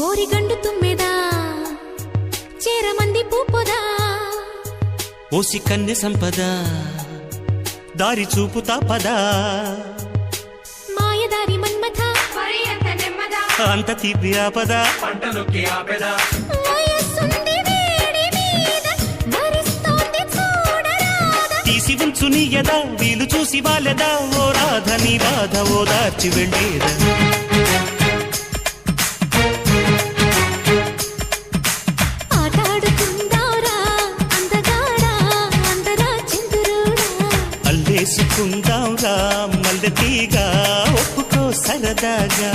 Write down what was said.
ఓరిగండు తుమ్మెదా చేరమంది పూపొదా ఓసి కన్నె సంపద దారి చూపుతా పదా మాయదారి మన్మథ అంత తీపి ఆపద పంటలొక్కి ఆపెదా తీసి ఉంచు నీ యదా వీలు చూసి వాలెదా ఓ రాధ నీ బాధ ఓదార్చి వెళ్ళేదా అల్లేసుకుందాం రా మల్లె తీగా ఒప్పుకో సరదాగా